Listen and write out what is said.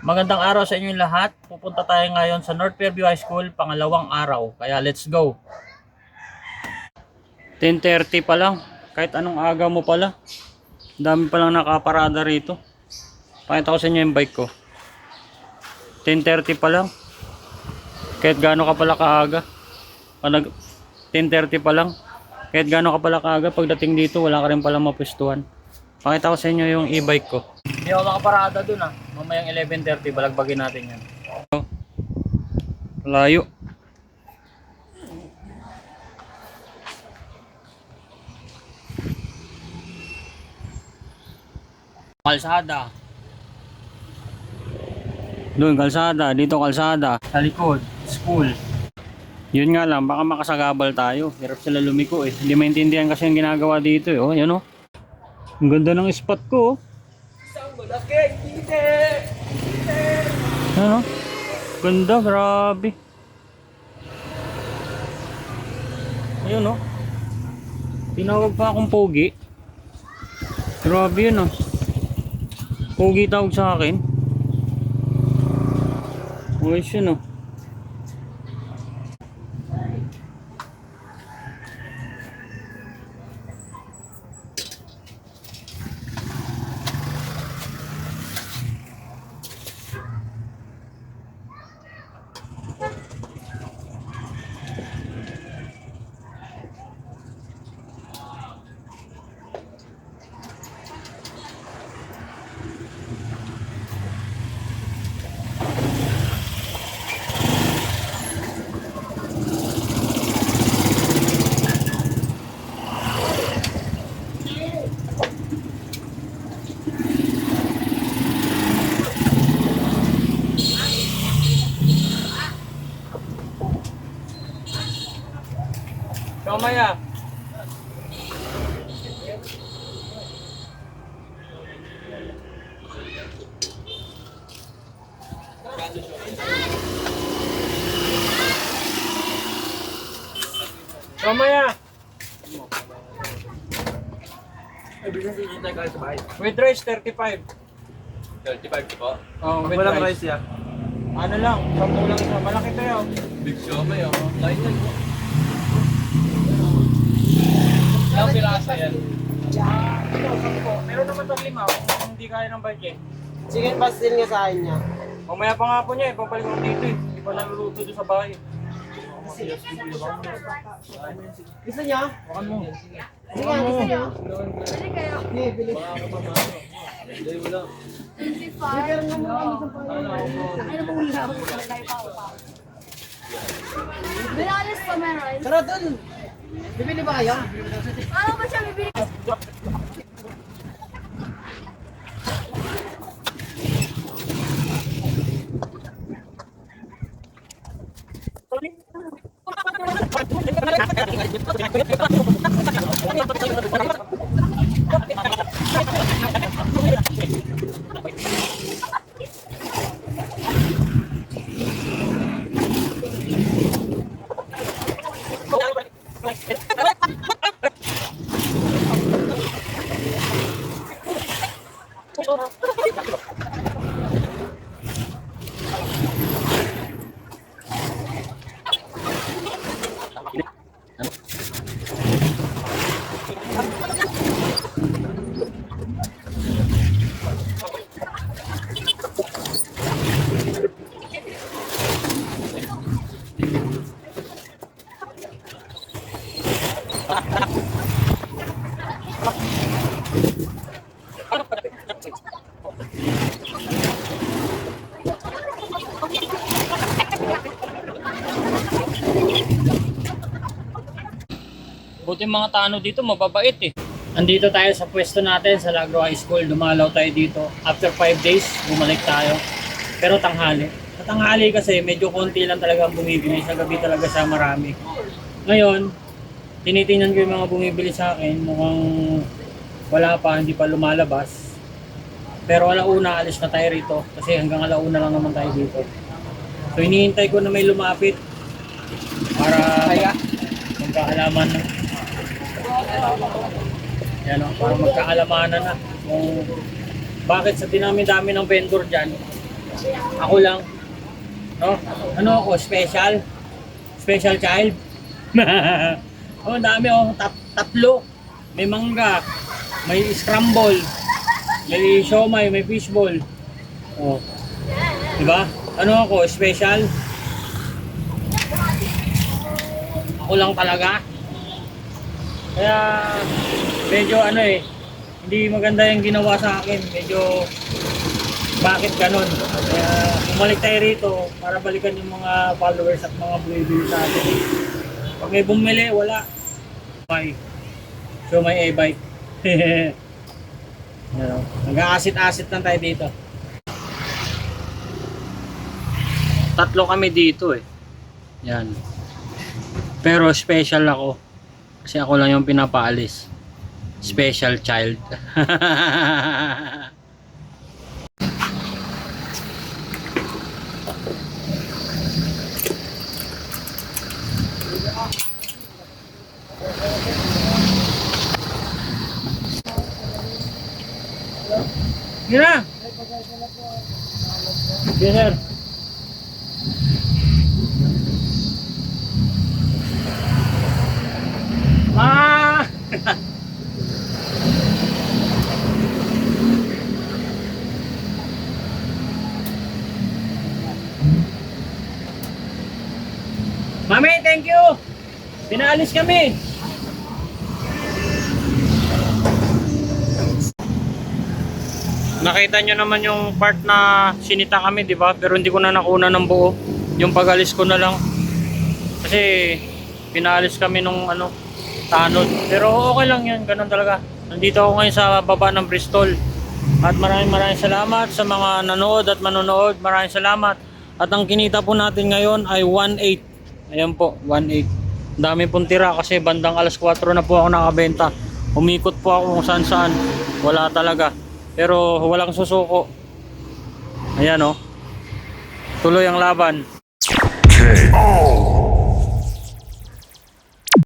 Magandang araw sa inyong lahat. Pupunta tayo ngayon sa North Fairview High School, pangalawang araw. Kaya let's go. 10:30 pa lang. Kahit anong aga mo pala. Dami pa lang nakaparada rito. Pakita ko sa inyo yung bike ko. 10:30 pa lang. Kahit gaano ka pala kaaga. 10:30 pa lang. Kahit gaano ka pala kaaga, pagdating dito wala ka rin pala mapwestuhan. Pakita ko sa inyo yung e-bike ko. Hindi ako nakaparada dun ah. Mamayang 11:30 balagbagin natin yan. Layo. Kalsada. Doon kalsada, dito kalsada. Sa likod, school. Yun nga lang, baka makasagabal tayo. Hirap sila lumiko eh. Hindi maintindihan kasi yung ginagawa dito eh. Oh, yan oh. Ang ganda ng spot ko oh. Ano? Ganda, grabe. Ayun oh. Tinawag pa akong pogi. Grabe yun oh. Pogi tawag sa akin. Ayos yun oh. Kamaya. Kamaya. With rice 35. 35 po. Oh, with Walang rice. rice yan. Ano lang, 10 lang isa. Malaki to yun. Big siomay oh. Kain yan po. Ilang pirasa yan? Ito, 10. Meron naman itong 5 kung hindi kaya ng budget. Chicken pastil nga sa akin niya. Mamaya pa nga po niya eh, papaling ko dito eh. Hindi pa naluluto doon sa bahay. Gusto niya? Bakan mo. Sige nga, gusto niya? Bili kayo. Sige, bili. Hindi, wala. 25. Pero nga mga isang Ay, na mong lang. Tayo pa. Binalis pa meron. Tara dun! Bibili ba kayo? Ano ba siya bibili? Buti mga tano dito, mababait eh. Andito tayo sa pwesto natin sa Lagro High School. Dumalaw tayo dito. After 5 days, bumalik tayo. Pero tanghali. Sa tanghali kasi medyo konti lang talaga ang bumibili. Sa gabi talaga siya marami. Ngayon, tinitingnan ko yung mga bumibili sa akin. Mukhang wala pa, hindi pa lumalabas. Pero alauna, alis na tayo rito. Kasi hanggang alauna lang naman tayo dito. So hinihintay ko na may lumapit. Para magkaalaman na. Yan o, para magkaalamanan na kung bakit sa dinami-dami ng vendor dyan, Ako lang. No? Ano ako? Special? Special child? Oh, dami oh. Tatlo. May mangga. May scramble. May siomay. May fishball. Oh. Diba? Ano ako? Special? Ako lang talaga. Kaya medyo ano eh, hindi maganda yung ginawa sa akin. Medyo bakit ganun? Kaya bumalik tayo rito para balikan yung mga followers at mga bumibili sa atin. Pag may bumili, wala. So may e-bike. Nag-aasit-asit lang tayo dito. Tatlo kami dito eh. Yan. Pero special ako. Kasi ako lang yung pinapaalis. Special child. Yun na. Yes, sir. Ah! Mami, thank you! Pinaalis kami! Nakita nyo naman yung part na sinita kami, di ba? Pero hindi ko na nakuna ng buo. Yung pag-alis ko na lang. Kasi pinaalis kami nung ano, tanod. Pero okay lang yan, ganun talaga. Nandito ako ngayon sa baba ng Bristol. At maraming salamat sa mga nanood at manonood. Maraming salamat. At ang kinita po natin ngayon ay 1.8. Ayan po, 1.8. Dami pong tira kasi bandang alas 4 na po ako nakabenta. Umikot po ako kung saan saan. Wala talaga. Pero walang susuko. Ayan o. Tuloy ang laban. KO.